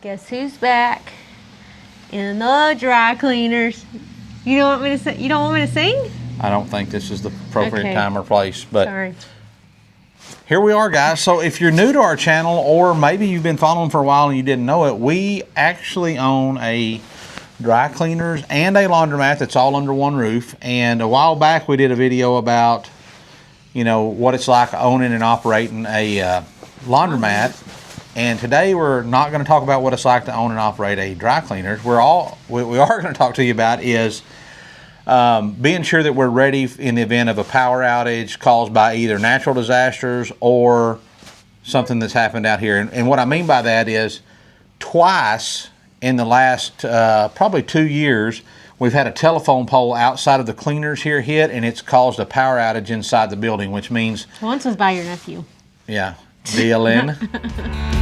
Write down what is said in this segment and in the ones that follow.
Guess who's back in the dry cleaners? You don't want me to sing? You don't want me to sing? I don't think this is the appropriate Okay. time or place, but Sorry. here we are, guys. So if you're new to our channel, or maybe you've been following for a while and you didn't know it, we actually own a dry cleaners and a laundromat that's all under one roof. And a while back we did a video about, you know, what it's like owning and operating a laundromat. And today we're not going to talk about what it's like to own and operate a dry cleaners. We are going to talk to you about is being sure that we're ready in the event of a power outage caused by either natural disasters or something that's happened out here. And what I mean by that is twice in the last probably 2 years, we've had a telephone pole outside of the cleaners here hit, and it's caused a power outage inside the building, which means... Once was by your nephew. Yeah, DLN.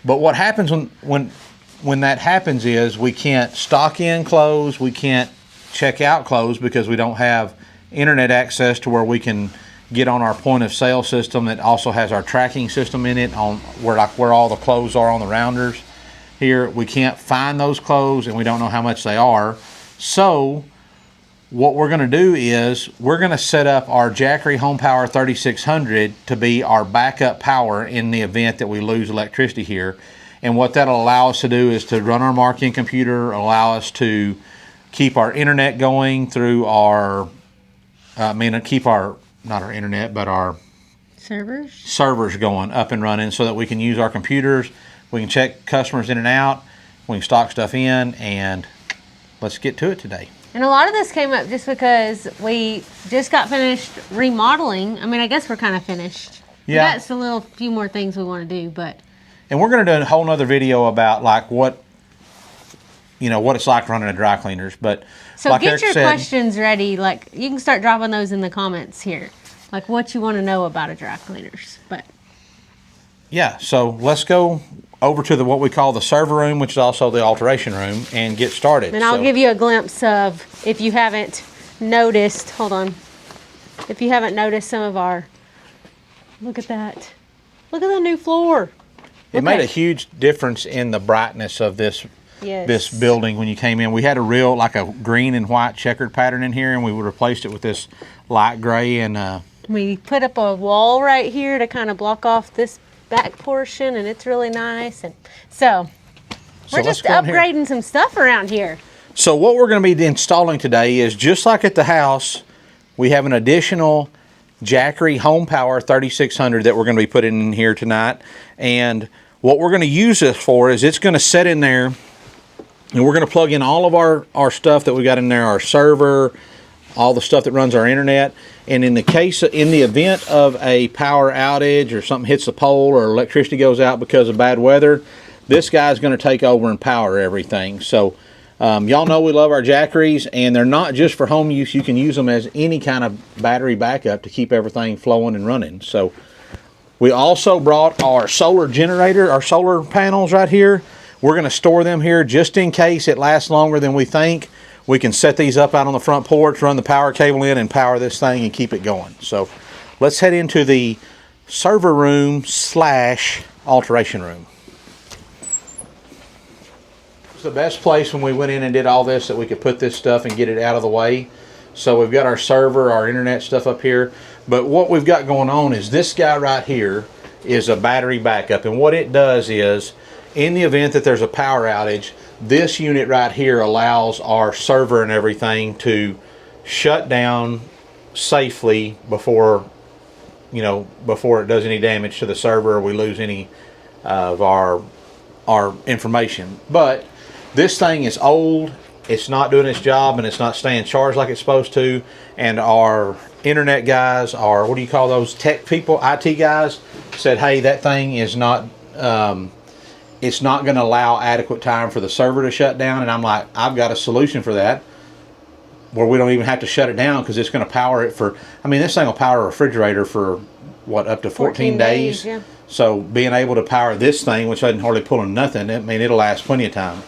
But what happens when that happens is we can't stock in clothes, we can't check out clothes because we don't have internet access to where we can get on our point of sale system that also has our tracking system in it on where all the clothes are on the rounders here. We can't find those clothes and we don't know how much they are. So what we're going to do is we're going to set up our Jackery HomePower 3600 to be our backup power in the event that we lose electricity here. And what that'll allow us to do is to run our marketing computer, allow us to keep our internet going through our, keep our, not our internet, but our servers going up and running so that we can use our computers. We can check customers in and out. We can stock stuff in, and let's get to it today. And a lot of this came up just because we just got finished remodeling. I mean, I guess we're kind of finished. Yeah. We got a little few more things we want to do, but. And we're going to do a whole nother video about like what it's like running a dry cleaners. But so like get Eric your said, questions ready. Like you can start dropping those in the comments here. Like what you want to know about a dry cleaners. But yeah, so let's go over to what we call the server room, which is also the alteration room, and get started. And I'll give you a glimpse of, if you haven't noticed, hold on. If you haven't noticed some of our, look at that. Look at the new floor. It made a huge difference in the brightness of this building when you came in. We had a real, like a green and white checkered pattern in here, and we replaced it with this light gray. And we put up a wall right here to kind of block off this back portion, and it's really nice. And so we're just upgrading some stuff around here. So what we're going to be installing today is just like at the house, we have an additional Jackery HomePower 3600 that we're going to be putting in here tonight. And what we're going to use this for is it's going to set in there, and we're going to plug in all of our stuff that we got in there, our server, all the stuff that runs our internet. And in the event of a power outage or something hits the pole or electricity goes out because of bad weather, this guy's going to take over and power everything. So y'all know we love our Jackeries, and they're not just for home use. You can use them as any kind of battery backup to keep everything flowing and running. So we also brought our solar generator, our solar panels right here. We're going to store them here just in case it lasts longer than we think. We can set these up out on the front porch, run the power cable in, and power this thing and keep it going. So let's head into the server room / alteration room. It's the best place when we went in and did all this that we could put this stuff and get it out of the way. So we've got our server, our internet stuff up here. But what we've got going on is this guy right here is a battery backup. And what it does is, in the event that there's a power outage, this unit right here allows our server and everything to shut down safely before it does any damage to the server or we lose any of our information. But this thing is old, it's not doing its job, and it's not staying charged like it's supposed to. And our internet guys, our, what do you call those, tech people, IT guys, said, hey, that thing is not it's not going to allow adequate time for the server to shut down. And I'm like, I've got a solution for that, where we don't even have to shut it down, because it's going to power it for, I mean, this thing will power a refrigerator for what, up to 14 days. Yeah. So being able to power this thing, which isn't hardly pulling nothing, I mean, it'll last plenty of time.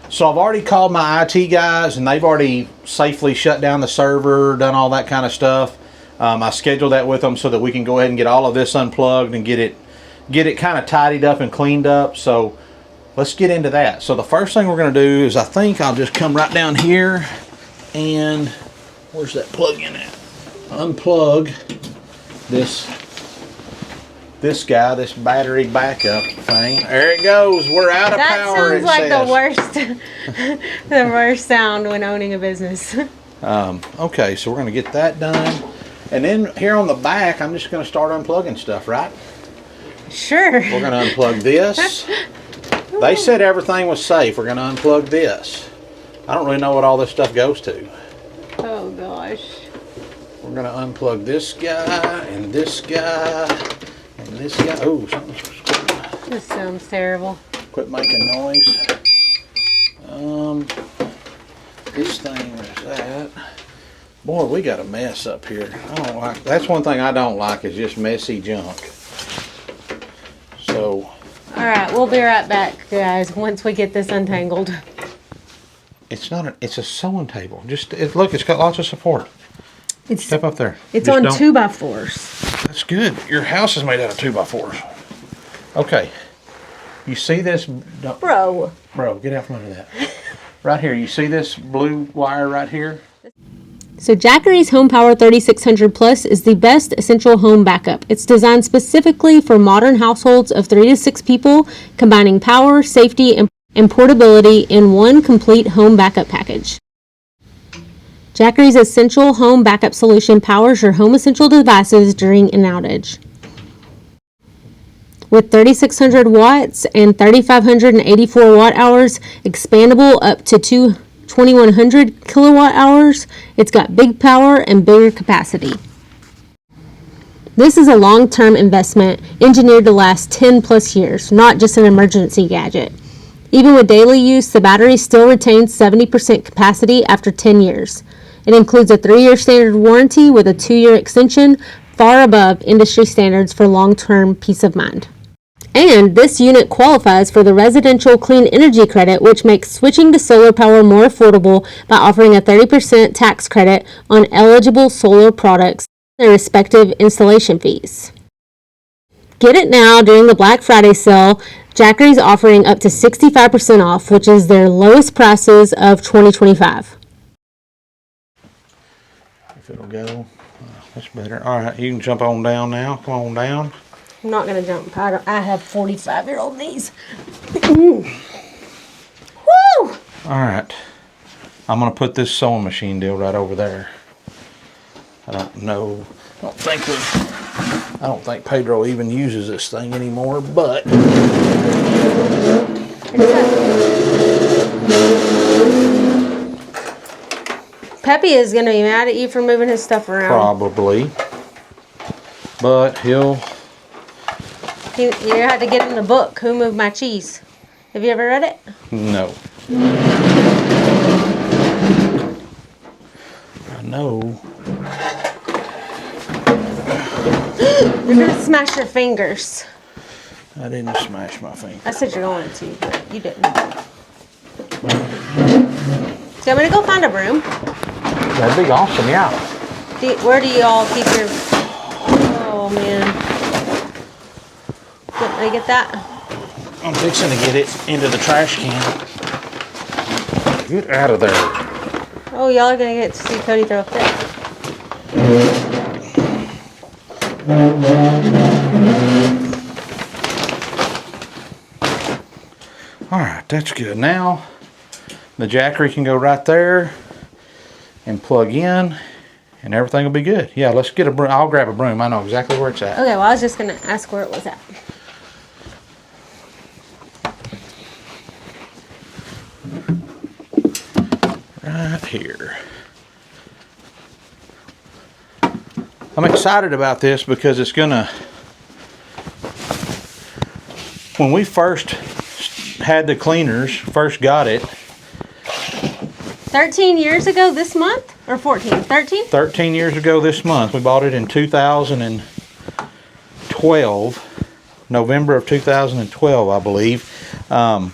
So I've already called my IT guys, and they've already safely shut down the server, done all that kind of stuff. I scheduled that with them so that we can go ahead and get all of this unplugged and get it kind of tidied up and cleaned up. So let's get into that. So the first thing we're going to do is, I think I'll just come right down here and where's that plug-in at? Unplug this guy, this battery backup thing. There it goes. We're out of power. That sounds like the worst, the worst sound when owning a business. Okay, so we're going to get that done. And then here on the back, I'm just going to start unplugging stuff, right? Sure. We're going to unplug this. They said everything was safe. We're going to unplug this. I don't really know what all this stuff goes to. Oh, gosh. We're going to unplug this guy and this guy and this guy. Oh, something's This sounds terrible. quit making noise. This thing, where's that? Boy, we got a mess up here. I don't like. That's one thing I don't like, is just messy junk. So. All right, we'll be right back, guys, once we get this untangled. It's not a. It's a sewing table. Look, it's got lots of support. Step up there. It's on 2x4s. That's good. Your house is made out of 2x4s. Okay. You see this? Bro, get out from under that. Right here. You see this blue wire right here? So Jackery's HomePower 3600 Plus is the best essential home backup. It's designed specifically for modern households of 3 to 6 people, combining power, safety, and portability in one complete home backup package. Jackery's essential home backup solution powers your home essential devices during an outage. With 3600 watts and 3584 watt hours, expandable up to 2100 kilowatt hours, it's got big power and bigger capacity. This is a long-term investment engineered to last 10 plus years, not just an emergency gadget. Even with daily use, the battery still retains 70% capacity after 10 years. It includes a 3-year standard warranty with a 2-year extension, far above industry standards for long-term peace of mind. And this unit qualifies for the Residential Clean Energy Credit, which makes switching to solar power more affordable by offering a 30% tax credit on eligible solar products and their respective installation fees. Get it now during the Black Friday sale. Jackery's offering up to 65% off, which is their lowest prices of 2025. If it'll go, that's better. All right, you can jump on down now. Come on down. I'm not going to jump. I have 45-year-old knees. Woo! All right. I'm going to put this sewing machine deal right over there. I don't think Pedro even uses this thing anymore, but Peppy is going to be mad at you for moving his stuff around. probably. But You had to get in the book, Who Moved My Cheese? Have you ever read it? no. I know. You're going to smash your fingers. I didn't smash my finger. I said you're going to, but you didn't. So I'm going to go find a broom. That'd be awesome, yeah. Where do you all keep your... Oh, man. Did I get that? I'm fixing to get it into the trash can. Get out of there. Oh, y'all are going to get to see Cody throw a fit. All right, that's good. Now, the Jackery can go right there and plug in, and everything will be good. Yeah, let's get a broom. I'll grab a broom. I know exactly where it's at. Okay, well, I was just going to ask where it was at. Right here. I'm excited about this because it's gonna, when we first had the cleaners, first got it, 13 years ago this month? Or 14? 13? 13 years ago this month. We bought it in 2012. November of 2012, I believe. But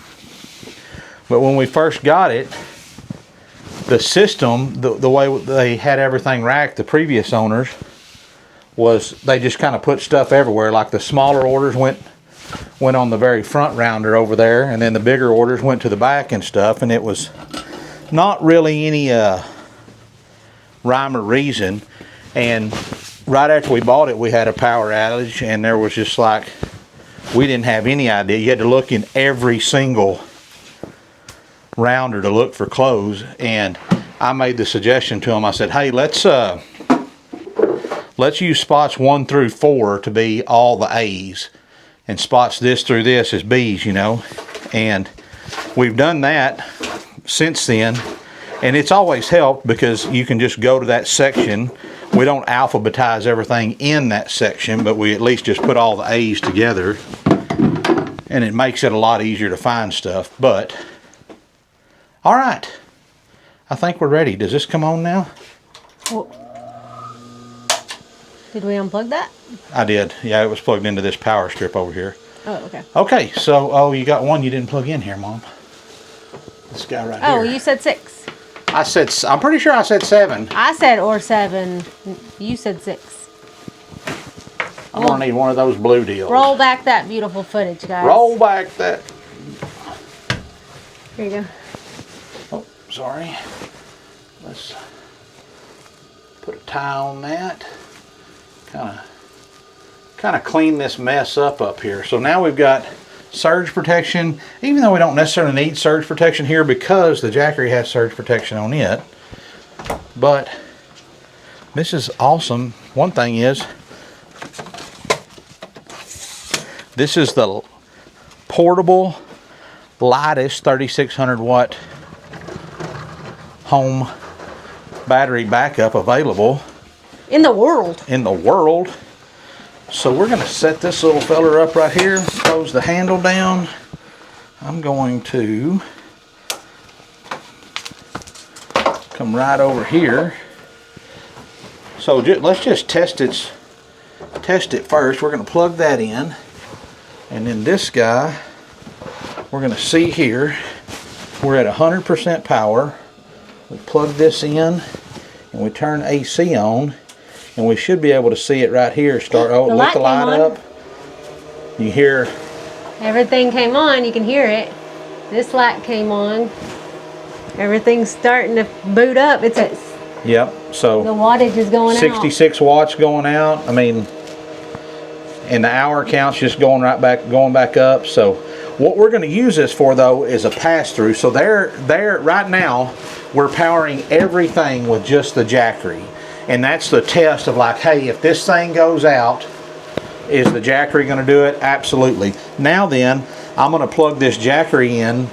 when we first got it, the system, the way they had everything racked, the previous owners, was they just kind of put stuff everywhere. Like the smaller orders went on the very front rounder over there, and then the bigger orders went to the back and stuff, and it was not really any rhyme or reason. And right after we bought it, we had a power outage, and there was just like, we didn't have any idea. You had to look in every single rounder to look for clothes, and I made the suggestion to them. I said, hey, let's use spots 1 through 4 to be all the A's, and spots this through this as B's, you know. And we've done that since then, and it's always helped because you can just go to that section. We don't alphabetize everything in that section, but we at least just put all the A's together, and it makes it a lot easier to find stuff. But all right, I think we're ready. Does this come on now? Well, did we unplug that? I did. Yeah, it was plugged into this power strip over here. Oh, okay. Okay, so, oh, you got one you didn't plug in here, Mom. This guy right here. Oh, you said 6. I'm pretty sure I said 7. I said or 7. You said 6. I'm gonna need one of those blue deals. Roll back that beautiful footage, guys. Roll back that. Here you go. Oh, sorry. Let's put a tie on that. Kind of clean this mess up here. So now we've got surge protection, even though we don't necessarily need surge protection here because the Jackery has surge protection on it. But this is awesome. One thing is, this is the portable, lightest 3600 watt home battery backup available in the world. So we're going to set this little feller up right here, close the handle down. I'm going to come right over here. So let's just test it first. We're going to plug that in, and then this guy, we're going to see here, we're at 100% power. We plug this in and we turn AC on, and we should be able to see it right here start. Oh, lift the light up. You hear everything came on. You can hear it. This light came on. Everything's starting to boot up. It's at, yep, so the wattage is going 66 watts going out. I mean, and the hour count's just going back up. So what we're going to use this for, though, is a pass-through. So there right now we're powering everything with just the Jackery. And that's the test of like, hey, if this thing goes out, is the Jackery going to do it? Absolutely. Now then, I'm going to plug this Jackery in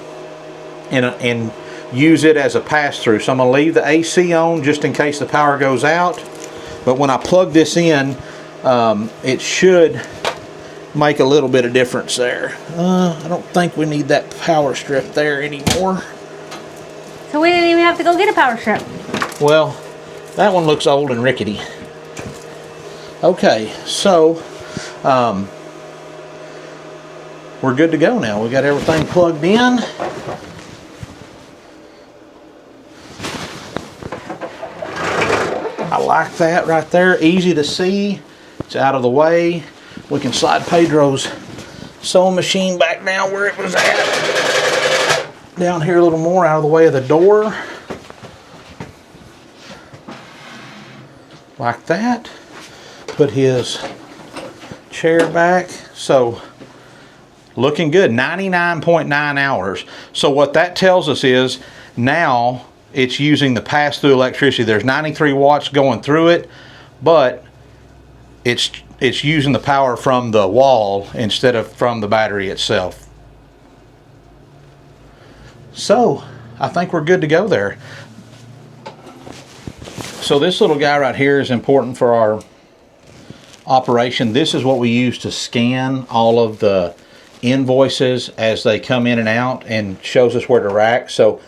and use it as a pass-through. So I'm going to leave the AC on just in case the power goes out. But when I plug this in, it should make a little bit of difference there. I don't think we need that power strip there anymore. So we didn't even have to go get a power strip. Well, that one looks old and rickety. Okay, so we're good to go now. We got everything plugged in. I like that right there. Easy to see. It's out of the way. We can slide Pedro's sewing machine back down where it was at. Down here a little more, out of the way of the door. Like that. Put his chair back. So looking good. 99.9 hours. So what that tells us is now it's using the pass-through electricity. There's 93 watts going through it, but it's using the power from the wall instead of from the battery itself. So I think we're good to go there. So this little guy right here is important for our operation. This is what we use to scan all of the invoices as they come in and out, and shows us where to rack. So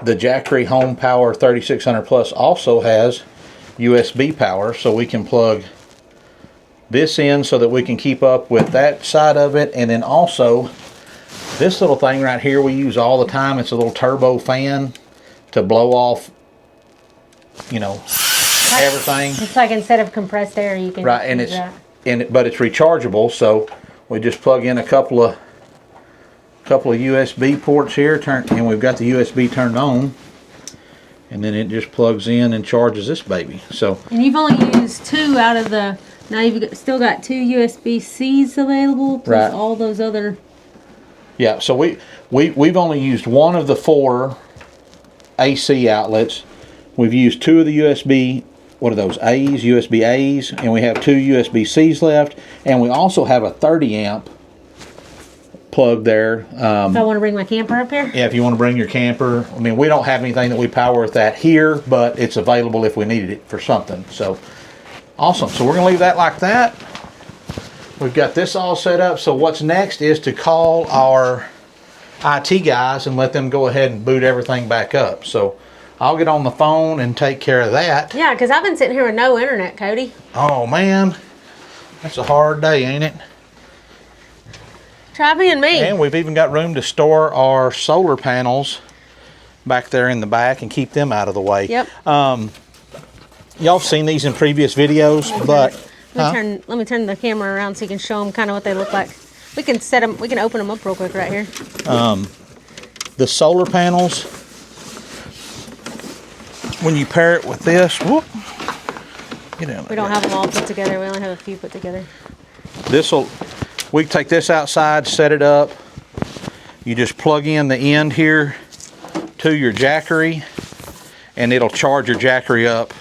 the Jackery HomePower 3600 Plus also has USB power, so we can plug this in so that we can keep up with that side of it. And then also this little thing right here we use all the time. It's a little turbo fan to blow off, you know, everything. It's like instead of compressed air, you can right, and use it's that. but it's rechargeable, so we just plug in a couple of USB ports here, and we've got the USB turned on, and then it just plugs in and charges this baby. So, and you've only used 2 out of the. Now still got 2 USB-Cs available, plus right. all those other. Yeah, so we've only used 1 of the 4 AC outlets. We've used 2 of the USB. What are those? A's, USB A's, and we have 2 USB C's left, and we also have a 30 amp plug there. If I want to bring my camper up here? Yeah, if you want to bring your camper. I mean, we don't have anything that we power with that here, but it's available if we needed it for something. So, awesome. So we're going to leave that like that. We've got this all set up. So what's next is to call our IT guys and let them go ahead and boot everything back up. So I'll get on the phone and take care of that. Yeah, because I've been sitting here with no internet, Cody. Oh, man. That's a hard day, ain't it? Try being me. And we've even got room to store our solar panels back there in the back and keep them out of the way. Yep. Y'all have seen these in previous videos, but Let me turn the camera around so you can show them kind of what they look like. We can set them. We can open them up real quick right here. the solar panels, when you pair it with this, whoop, get in there. We don't have them all put together. We only have a few put together. We can take this outside, set it up. You just plug in the end here to your Jackery, and it'll charge your Jackery up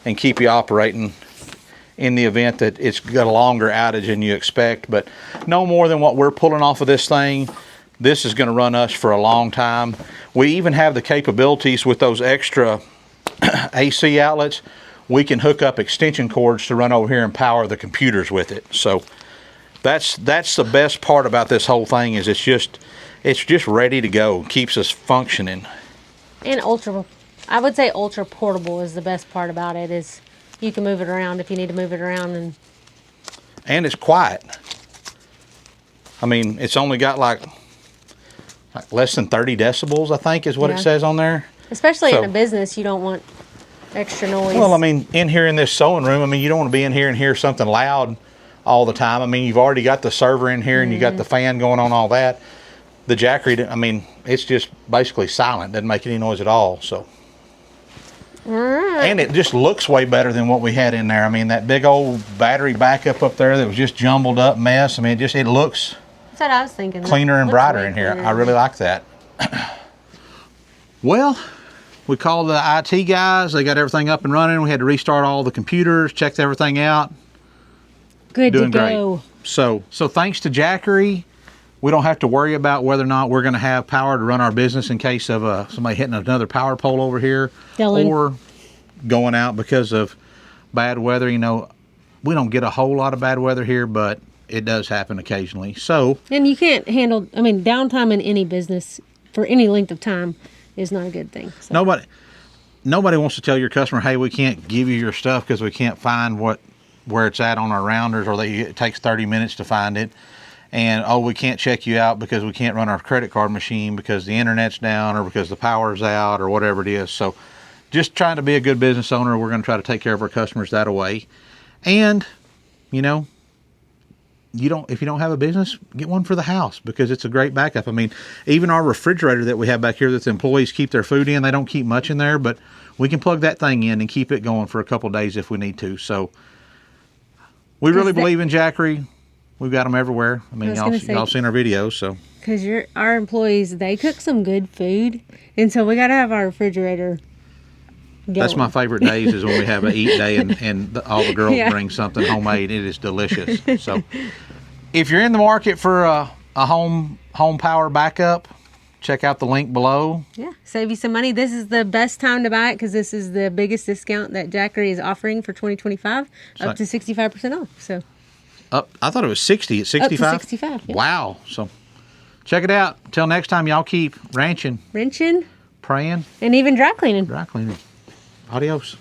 and keep you operating in the event that it's got a longer outage than you expect. But no more than what we're pulling off of this thing. This is going to run us for a long time. We even have the capabilities with those extra AC outlets. We can hook up extension cords to run over here and power the computers with it. So that's the best part about this whole thing, is it's just ready to go. Keeps us functioning. And I would say ultra portable is the best part about it, is you can move it around if you need to move it around. And it's quiet. I mean, it's only got like less than 30 decibels, I think is what it says on there. Especially in a business, you don't want extra noise. Well, I mean, in here in this sewing room, I mean, you don't want to be in here and hear something loud all the time. I mean, you've already got the server in here and you got the fan going on, all that. The Jackery, I mean, it's just basically silent. Doesn't make any noise at all. So, and it just looks way better than what we had in there. I mean, that big old battery backup up there that was just jumbled up mess. I mean, it looks that's what I was thinking. Cleaner and brighter in here. I really like that. Well, we called the IT guys. They got everything up and running. We had to restart all the computers, checked everything out. Good Doing to go. Great. So thanks to Jackery, we don't have to worry about whether or not we're going to have power to run our business in case of somebody hitting another power pole over here, Dylan, or going out because of bad weather. You know, we don't get a whole lot of bad weather here, but it does happen occasionally. So, and you can't handle, I mean, downtime in any business for any length of time is not a good thing. So. Nobody wants to tell your customer, hey, we can't give you your stuff because we can't find where it's at on our rounders, or it takes 30 minutes to find it. And, oh, we can't check you out because we can't run our credit card machine because the internet's down or because the power's out or whatever it is. So just trying to be a good business owner, we're going to try to take care of our customers that way. And, you know, if you don't have a business, get one for the house, because it's a great backup. I mean, even our refrigerator that we have back here that the employees keep their food in, they don't keep much in there, but we can plug that thing in and keep it going for a couple of days if we need to. So we really believe in Jackery. We've got them everywhere. I mean, y'all seen our videos, so. Because our employees, they cook some good food, and so we got to have our refrigerator going. That's my favorite days, is when we have an eat day and all the girls bring something homemade. It is delicious. So if you're in the market for a HomePower backup, check out the link below. Yeah, save you some money. This is the best time to buy it because this is the biggest discount that Jackery is offering for 2025, up to 65% off. So. I thought it was 60 at 65? Up to 65, yeah. Wow. So check it out. Until next time, y'all keep wrenching, praying, and even dry cleaning. Adios.